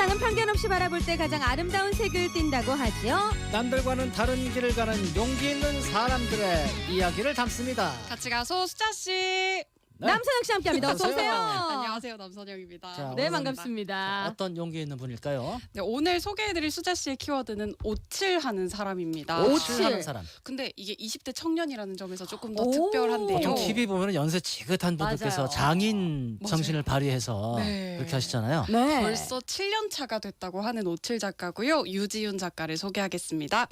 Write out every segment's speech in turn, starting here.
세상은 편견 없이 바라볼 때 가장 아름다운 색을 띈다고 하지요. 남들과는 다른 길을 가는 용기 있는 사람들의 이야기를 담습니다. 같이 가서 수자씨. 남선영 씨 함께합니다. 어서 오세요. 안녕하세요, 남선영입니다. 자, 네, 오늘은 반갑습니다. 어떤 용기 있는 분일까요? 네, 오늘 소개해드릴 수자씨의 키워드는 오칠하는 사람입니다. 오칠하는 사람. 근데 이게 20대 청년이라는 점에서 조금 더 오. 특별한데요. 보통 TV 보면 연세 지긋한 분들께서 맞아요. 장인 맞아요. 정신을 발휘해서 네. 그렇게 하시잖아요. 네. 벌써 7년 차가 됐다고 하는 오칠 작가고요. 유지윤 작가를 소개하겠습니다.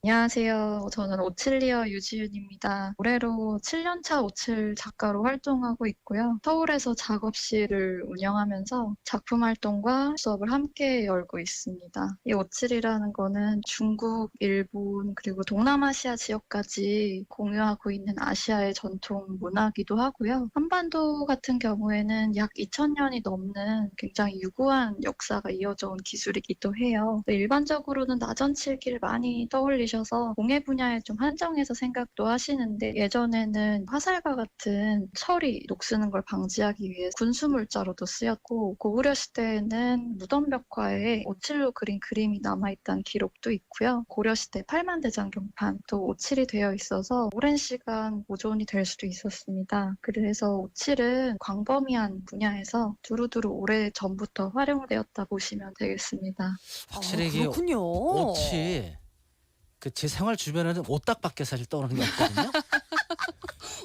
안녕하세요. 저는 오칠리어 유지윤입니다. 올해로 7년차 오칠 작가로 활동하고 있고요. 서울에서 작업실을 운영하면서 작품 활동과 수업을 함께 열고 있습니다. 이 오칠이라는 거는 중국, 일본, 그리고 동남아시아 지역까지 공유하고 있는 아시아의 전통 문화기도 하고요. 한반도 같은 경우에는 약 2000년이 넘는 굉장히 유구한 역사가 이어져 온 기술이기도 해요. 일반적으로는 나전칠기를 많이 떠올리셔서 공예 분야에 좀 한정해서 생각도 하시는데, 예전에는 화살과 같은 철이 녹쓰는 걸 방지하기 위해 군수물자로도 쓰였고, 고구려 시대에는 무덤벽화에 오칠로 그린 그림이 남아있다는 기록도 있고요. 고려 시대 팔만대장경판도 오칠이 되어 있어서 오랜 시간 보존이 될 수도 있었습니다. 그래서 오칠은 광범위한 분야에서 두루두루 오래 전부터 활용되었다 보시면 되겠습니다. 확실히 이게 그렇군요. 옷이 제 생활 주변에는 오딱밖에 사실 떠오르는 게 없거든요.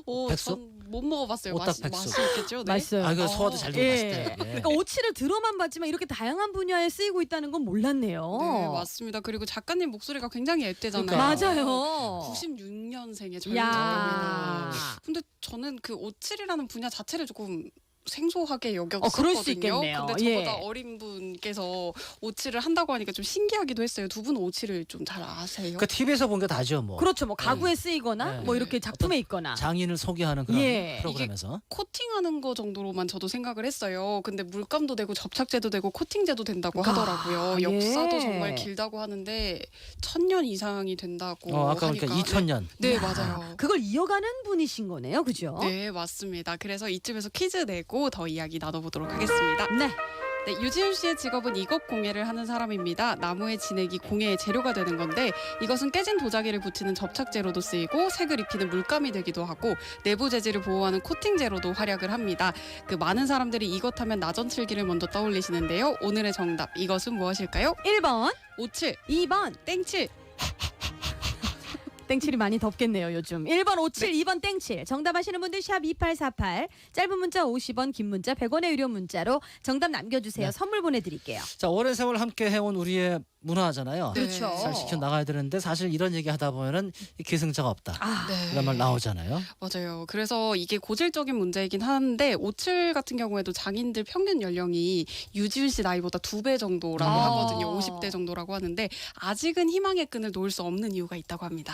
오, 백수? 전 못 먹어봤어요. 오딱 백수. 맛이 있겠죠? 네. 맛있어요. 아, 그 소화도 잘 되고 예. 맛있대요. 예. 그러니까 오칠을 들어만 봤지만 이렇게 다양한 분야에 쓰이고 있다는 건 몰랐네요. 네, 맞습니다. 그리고 작가님 목소리가 굉장히 앳되잖아요. 그러니까. 맞아요. 96년생의 젊은 야. 작가입니다. 근데 저는 그 오칠이라는 분야 자체를 조금 생소하게 여겼었거든요. 그럴 수 있겠네요. 근데 저보다 예. 어린 분께서 오칠을 한다고 하니까 좀 신기하기도 했어요. 두 분은 오칠을 좀 잘 아세요? 그 TV에서 본 게 다죠, 뭐. 그렇죠. 뭐 가구에 쓰이거나 네. 뭐 이렇게 작품에 있거나. 장인을 소개하는 그런 예. 프로그램에서. 코팅하는 거 정도로만 저도 생각을 했어요. 근데 물감도 되고 접착제도 되고 코팅제도 된다고 하더라고요. 예. 역사도 정말 길다고 하는데 1000년 이상이 된다고 아까 하니까. 그러니까 2000년. 네, 맞아요. 그걸 이어가는 분이신 거네요. 그죠? 네, 맞습니다. 그래서 이쯤에서 퀴즈 내고 더 이야기 나눠보도록 하겠습니다. 네. 네, 유지윤 씨의 직업은 이것 공예를 하는 사람입니다. 나무의 진액이 공예의 재료가 되는 건데, 이것은 깨진 도자기를 붙이는 접착제로도 쓰이고 색을 입히는 물감이 되기도 하고 내부 재질을 보호하는 코팅제로도 활약을 합니다. 그 많은 사람들이 이것 하면 나전칠기를 먼저 떠올리시는데요. 오늘의 정답, 이것은 무엇일까요? 1번, 오칠, 2번. 땡칠. 땡칠이 많이 덥겠네요, 요즘. 1번 57, 2번 땡칠. 정답하시는 분들 샵 2848. 짧은 문자 50원, 긴 문자 100원의 유료 문자로 정답 남겨주세요. 네. 선물 보내드릴게요. 자, 오랜 세월 함께 해온 우리의 문화잖아요. 네. 그렇죠. 잘 지켜 나가야 되는데 사실 이런 얘기 하다 보면은 기승자가 없다. 아, 네. 그런 말 나오잖아요. 맞아요. 그래서 이게 고질적인 문제이긴 하는데 오칠 같은 경우에도 장인들 평균 연령이 유지윤 씨 나이보다 2배 정도라고 아. 하거든요. 50대 정도라고 하는데 아직은 희망의 끈을 놓을 수 없는 이유가 있다고 합니다.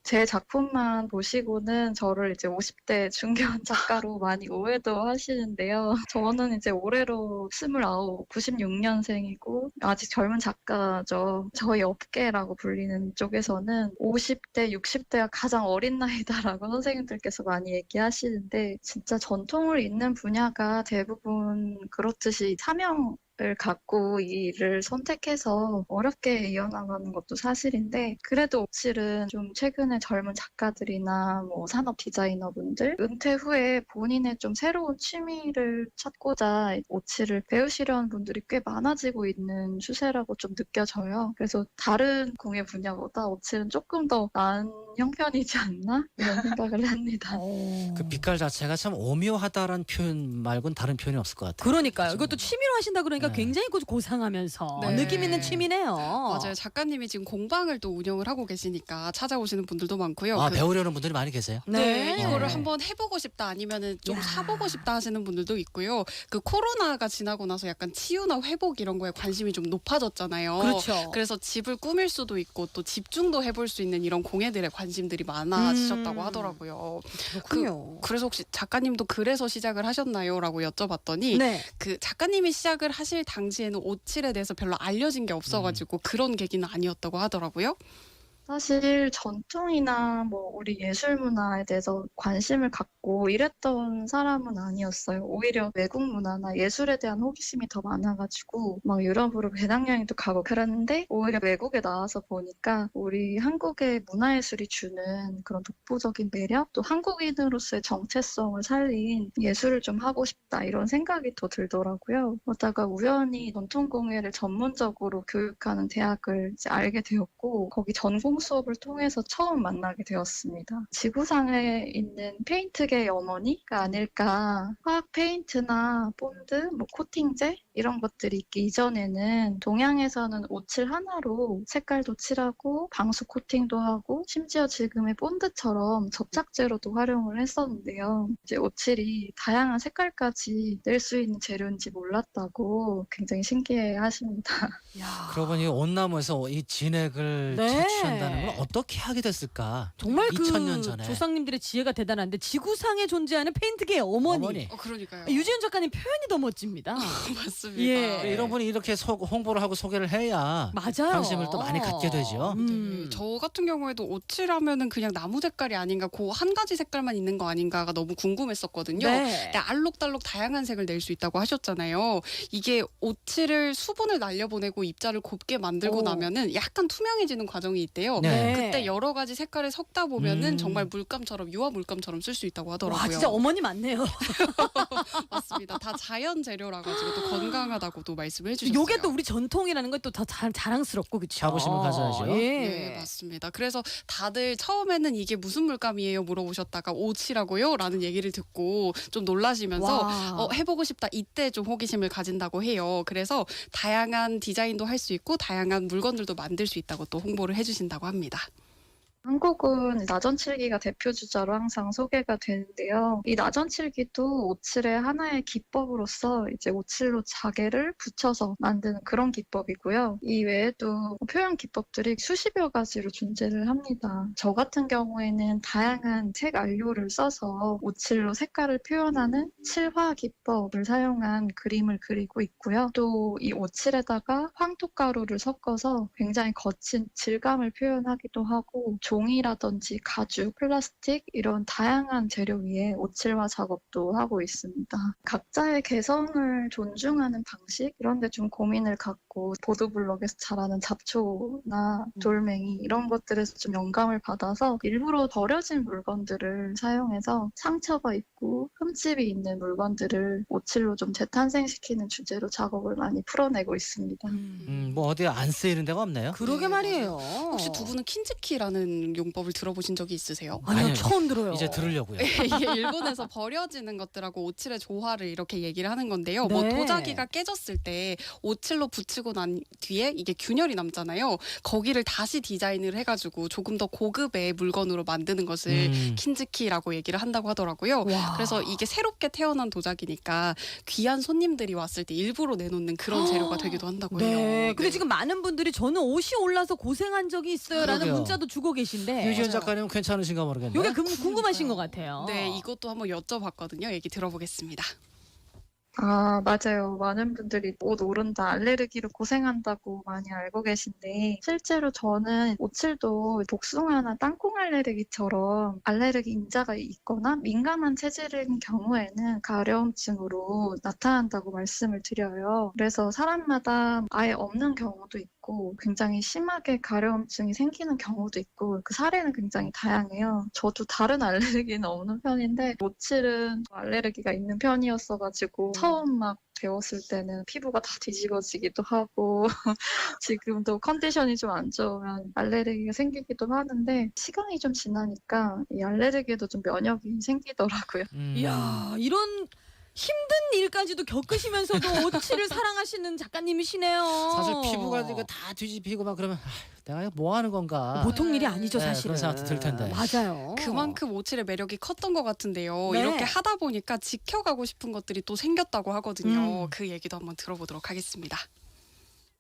제 작품만 보시고는 저를 이제 50대 중견 작가로 많이 오해도 하시는데요. 저는 이제 올해로 29, 96년생이고 아직 젊은 작가죠. 저희 업계라고 불리는 쪽에서는 50대, 60대가 가장 어린 나이다라고 선생님들께서 많이 얘기하시는데, 진짜 전통을 잇는 분야가 대부분 그렇듯이 사명 을 갖고 이 일을 선택해서 어렵게 이어나가는 것도 사실인데, 그래도 오칠은 좀 최근에 젊은 작가들이나 뭐 산업 디자이너분들 은퇴 후에 본인의 좀 새로운 취미를 찾고자 오칠을 배우시려는 분들이 꽤 많아지고 있는 추세라고 좀 느껴져요. 그래서 다른 공예 분야보다 오칠은 조금 더 나은 형편이지 않나 이런 생각을 합니다. 그 빛깔 자체가 참 오묘하다라는 표현 말고는 다른 표현이 없을 것 같아요. 그러니까요. 이것도 취미로 하신다 그러니까 네. 굉장히 고상하면서 네. 느낌 있는 취미네요. 맞아요. 작가님이 지금 공방을 또 운영을 하고 계시니까 찾아오시는 분들도 많고요. 아, 그- 배우려는 분들이 많이 계세요. 네, 네. 이거를 한번 해보고 싶다 아니면은 좀 야. 사보고 싶다 하시는 분들도 있고요. 그 코로나가 지나고 나서 약간 치유나 회복 이런 거에 관심이 좀 높아졌잖아요. 그렇죠. 그래서 집을 꾸밀 수도 있고 또 집중도 해볼 수 있는 이런 공예들에 관심들이 많아지셨다고 하더라고요. 그렇군요. 그래서 혹시 작가님도 그래서 시작을 하셨나요? 라고 여쭤봤더니 네. 그 작가님이 시작을 하실 당시에는 오칠에 대해서 별로 알려진 게 없어가지고 그런 계기는 아니었다고 하더라고요. 사실 전통이나 뭐 우리 예술 문화에 대해서 관심을 갖고 이랬던 사람은 아니었어요. 오히려 외국 문화나 예술에 대한 호기심이 더 많아가지고 막 유럽으로 배낭여행도 가고 그랬는데 오히려 외국에 나와서 보니까 우리 한국의 문화예술이 주는 그런 독보적인 매력, 또 한국인으로서의 정체성을 살린 예술을 좀 하고 싶다 이런 생각이 더 들더라고요. 그러다가 우연히 전통공예를 전문적으로 교육하는 대학을 이제 알게 되었고 거기 전공 수업을 통해서 처음 만나게 되었습니다. 지구상에 있는 페인트계의 어머니가 아닐까. 화학 페인트나 본드, 뭐 코팅제 이런 것들이 있기 이전에는 동양에서는 오칠 하나로 색깔도 칠하고 방수 코팅도 하고 심지어 지금의 본드처럼 접착제로도 활용을 했었는데요. 이제 오칠이 다양한 색깔까지 낼 수 있는 재료인지 몰랐다고 굉장히 신기해 하십니다. 야. 그러고 보니 온나무에서 이 진액을 네. 채취한다는 걸 어떻게 하게 됐을까? 정말 2000년 전에. 조상님들의 지혜가 대단한데 지구상에 존재하는 페인트계의 어머니. 그러니까요. 유지현 작가님 표현이 더 멋집니다. 맞습니다. 예. 이런 분이 이렇게 홍보를 하고 소개를 해야 맞아요. 관심을 또 많이 갖게 되죠. 네, 저 같은 경우에도 오칠하면은 그냥 나무 색깔이 아닌가, 그 한 가지 색깔만 있는 거 아닌가가 너무 궁금했었거든요. 네. 근데 알록달록 다양한 색을 낼 수 있다고 하셨잖아요. 이게 오칠을 수분을 날려보내고 입자를 곱게 만들고 오. 나면은 약간 투명해지는 과정이 있대요. 네. 그때 여러 가지 색깔을 섞다 보면은 음. 정말 물감처럼, 유화 물감처럼 쓸 수 있다고 하더라고요. 와 진짜 어머니 맞네요. 맞습니다. 다 자연 재료라 가지고 또 건강하다고도 말씀을 해주셨어요. 요게 또 우리 전통이라는 건 또 더 자랑스럽고 그쵸? 자부심을 가져야죠. 예. 네, 맞습니다. 그래서 다들 처음에는 이게 무슨 물감이에요 물어보셨다가 오치라고요? 라는 얘기를 듣고 좀 놀라시면서 와. 해보고 싶다. 이때 좀 호기심을 가진다고 해요. 그래서 다양한 디자인도 할 수 있고 다양한 물건들도 만들 수 있다고 또 홍보를 해주신다고 합니다. 한국은 나전칠기가 대표 주자로 항상 소개가 되는데요. 이 나전칠기도 오칠의 하나의 기법으로서 이제 오칠로 자개를 붙여서 만드는 그런 기법이고요. 이 외에도 표현 기법들이 수십여 가지로 존재를 합니다. 저 같은 경우에는 다양한 색 안료를 써서 오칠로 색깔을 표현하는 칠화 기법을 사용한 그림을 그리고 있고요. 또 이 오칠에다가 황토가루를 섞어서 굉장히 거친 질감을 표현하기도 하고 종이라든지 가죽, 플라스틱 이런 다양한 재료 위에 오칠화 작업도 하고 있습니다. 각자의 개성을 존중하는 방식 이런 데 좀 고민을 갖고 보도블록에서 자라는 잡초나 돌멩이 이런 것들에서 좀 영감을 받아서 일부러 버려진 물건들을 사용해서 상처가 있고 흠집이 있는 물건들을 오칠로 좀 재탄생시키는 주제로 작업을 많이 풀어내고 있습니다. 뭐 어디 안 쓰이는 데가 없네요. 그러게 네, 말이에요. 혹시 두 분은 킨즈키라는 용법을 들어보신 적이 있으세요? 아니요, 아니요. 처음 들어요. 이제 들으려고요. 이게 일본에서 버려지는 것들하고 오칠의 조화를 이렇게 얘기를 하는 건데요. 뭐 네. 도자기가 깨졌을 때 오칠로 붙이고 난 뒤에 이게 균열이 남잖아요. 거기를 다시 디자인을 해가지고 조금 더 고급의 물건으로 만드는 것을 킨즈키라고 얘기를 한다고 하더라고요. 와. 그래서 이게 새롭게 태어난 도자기니까 귀한 손님들이 왔을 때 일부러 내놓는 그런 재료가 되기도 한다고 해요. 네. 근데 지금 많은 분들이 저는 옷이 올라서 고생한 적이 있어요라는 그러게요. 문자도 주고 계신데 유지현 작가님 괜찮으신가 모르겠네요. 이게 궁금하신 것 같아요. 네, 이것도 한번 여쭤봤거든요. 얘기 들어보겠습니다. 아, 맞아요. 많은 분들이 옷 오른다, 알레르기로 고생한다고 많이 알고 계신데 실제로 저는 오칠도 복숭아나 땅콩 알레르기처럼 알레르기 인자가 있거나 민감한 체질인 경우에는 가려움증으로 나타난다고 말씀을 드려요. 그래서 사람마다 아예 없는 경우도 있고 굉장히 심하게 가려움증이 생기는 경우도 있고 그 사례는 굉장히 다양해요. 저도 다른 알레르기는 없는 편인데 오칠은 알레르기가 있는 편이었어가지고 처음 막 배웠을 때는 피부가 다 뒤집어지기도 하고 지금도 컨디션이 좀 안 좋으면 알레르기가 생기기도 하는데 시간이 좀 지나니까 이 알레르기에도 좀 면역이 생기더라고요. 이야 이런 힘든 일까지도 겪으시면서도 오칠을 사랑하시는 작가님이시네요. 사실 피부가 이거 다 뒤집히고 막 그러면 내가 뭐 하는 건가. 보통 일이 아니죠 네, 사실은. 그런 생각도 들 텐데. 맞아요. 그만큼 오칠의 매력이 컸던 것 같은데요. 네. 이렇게 하다 보니까 지켜가고 싶은 것들이 또 생겼다고 하거든요. 음. 그 얘기도 한번 들어보도록 하겠습니다.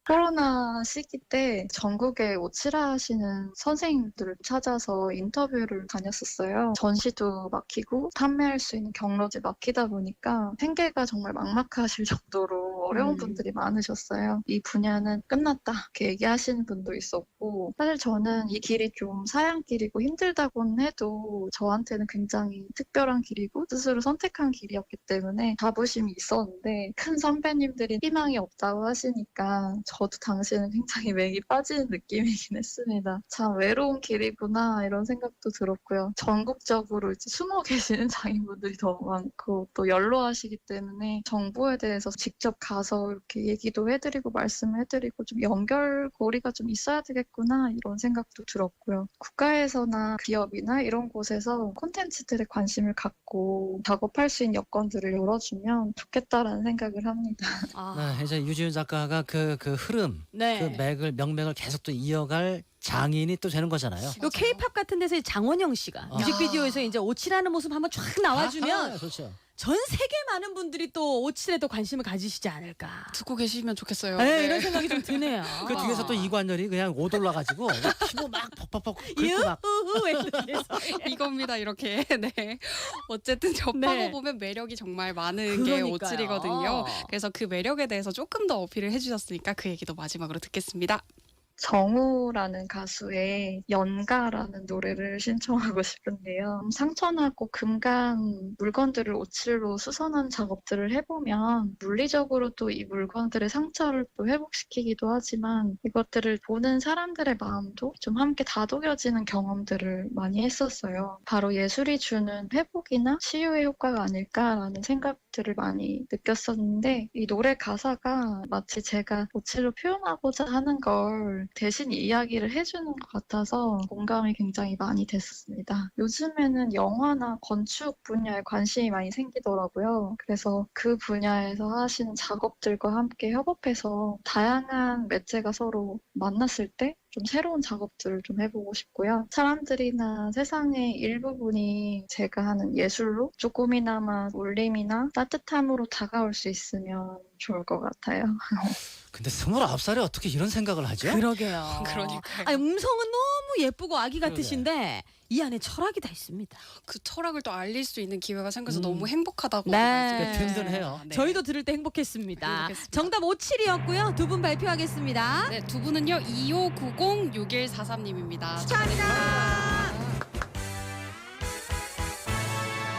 코로나 시기 때 전국에 오칠하시는 선생님들을 찾아서 인터뷰를 다녔었어요. 전시도 막히고 판매할 수 있는 경로지 막히다 보니까 생계가 정말 막막하실 정도로 어려운 분들이 많으셨어요. 이 분야는 끝났다 이렇게 얘기하시는 분도 있었고 사실 저는 이 길이 좀 사양길이고 힘들다고는 해도 저한테는 굉장히 특별한 길이고 스스로 선택한 길이었기 때문에 자부심이 있었는데 큰 선배님들이 희망이 없다고 하시니까 저도 당시에는 굉장히 맥이 빠지는 느낌이긴 했습니다. 참 외로운 길이구나 이런 생각도 들었고요. 전국적으로 이제 숨어 계시는 장인분들이 너무 많고 또 연로하시기 때문에 정보에 대해서 직접 가서 이렇게 얘기도 해드리고 말씀을 해드리고 좀 연결고리가 좀 있어야 되겠구나 이런 생각도 들었고요. 국가에서나 기업이나 이런 곳에서 콘텐츠들에 관심을 갖고 작업할 수 있는 여건들을 열어주면 좋겠다라는 생각을 합니다. 아, 네, 이제 유지윤 작가가 그 흐름, 네. 그 명맥을 계속 또 이어갈 장인이 또 되는 거잖아요. 요 K-팝 같은 데서 장원영 씨가 뮤직비디오에서 이제 오칠하는 모습 한번 쫙 나와주면 아하, 그렇죠. 전 세계 많은 분들이 또 오칠에 또 관심을 가지시지 않을까. 듣고 계시면 좋겠어요. 네, 이런 생각이 좀 드네요. 그 뒤에서 또 이관열이 그냥 못 올라가지고 피부 막 퍽퍽퍽 긁고 막 유후 했는데서 이겁니다 이렇게. 네. 어쨌든 접하고 네. 보면 매력이 정말 많은 게 그러니까요. 오칠이거든요. 그래서 그 매력에 대해서 조금 더 어필을 해주셨으니까 그 얘기도 마지막으로 듣겠습니다. 정우라는 가수의 연가라는 노래를 신청하고 싶은데요. 상처나고 금간 물건들을 오칠로 수선한 작업들을 해보면 물리적으로 또 이 물건들의 상처를 또 회복시키기도 하지만 이것들을 보는 사람들의 마음도 좀 함께 다독여지는 경험들을 많이 했었어요. 바로 예술이 주는 회복이나 치유의 효과가 아닐까라는 생각들을 많이 느꼈었는데 이 노래 가사가 마치 제가 오칠로 표현하고자 하는 걸 대신 이야기를 해주는 것 같아서 공감이 굉장히 많이 됐었습니다. 요즘에는 영화나 건축 분야에 관심이 많이 생기더라고요. 그래서 그 분야에서 하시는 작업들과 함께 협업해서 다양한 매체가 서로 만났을 때 좀 새로운 작업들을 좀 해보고 싶고요. 사람들이나 세상의 일부분이 제가 하는 예술로 조금이나마 울림이나 따뜻함으로 다가올 수 있으면 좋을 것 같아요. 근데 29살에 어떻게 이런 생각을 하죠? 그러게요. 그러니까요. 아니, 음성은 너무 예쁘고 아기 같으신데 이 안에 철학이 다 있습니다. 그 철학을 또 알릴 수 있는 기회가 생겨서 음. 너무 행복하다고 네. 말씀해 그러니까 든든해요. 네. 저희도 들을 때 행복했습니다. 행복했습니다. 정답 57이었고요. 두 분 발표하겠습니다. 네, 두 분은요 2590-6143님입니다. 축하합니다.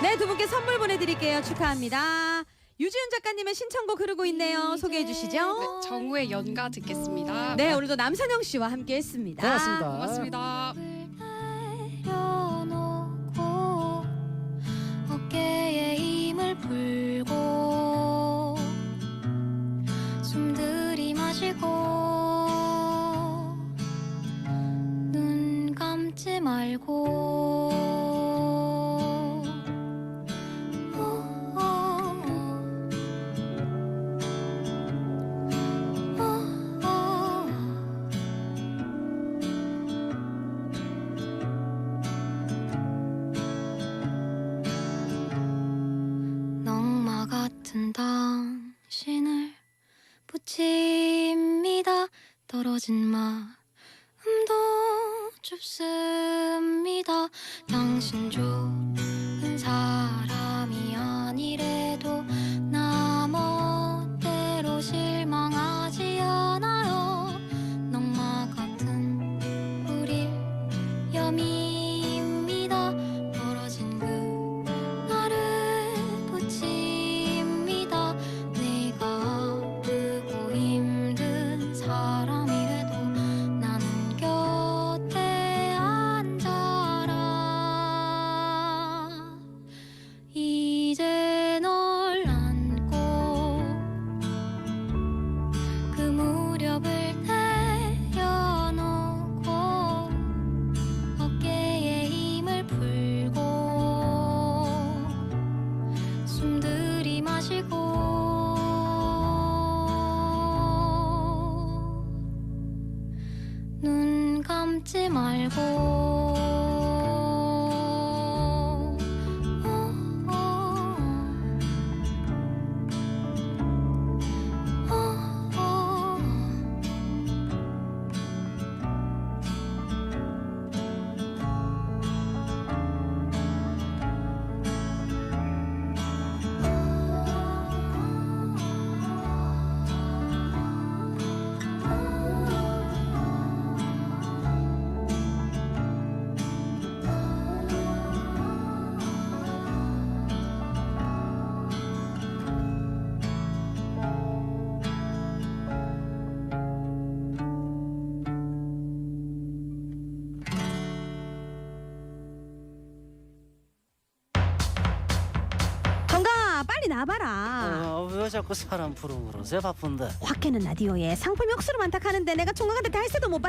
네, 두 분께 선물 보내드릴게요. 축하합니다. 유지윤 작가님의 신청곡 흐르고 있네요. 소개해 주시죠. 네, 정우의 연가 듣겠습니다. 네, 오늘도 남선영 씨와 함께했습니다. 고맙습니다. 고맙습니다. 내려놓고 어깨에 힘을 풀고 숨 들이마시고 눈 감지 말고 넝마 같은 당신을 붙입니다. 떨어진 마음도 줍습니다. 당신 좋은 사람이 아니래도 나 멋대로 실망하지 않아요. 넝마 같은 우릴 여미입니다. 떨어진 그 나를 붙입니다. 내가 아프고 힘든 사람이래도 나는 곁에 앉아라. 이제 널 안고 그 무렵을 내려놓고 어깨에 힘을 풀고 숨 들이마시고 눈 감지 말고 나봐라. 왜 자꾸 사람 부르고 그러세요? 바쁜데. 확해는 라디오에 상품이 억수로 많다 하는데 내가 총각한테 달새도 못 받아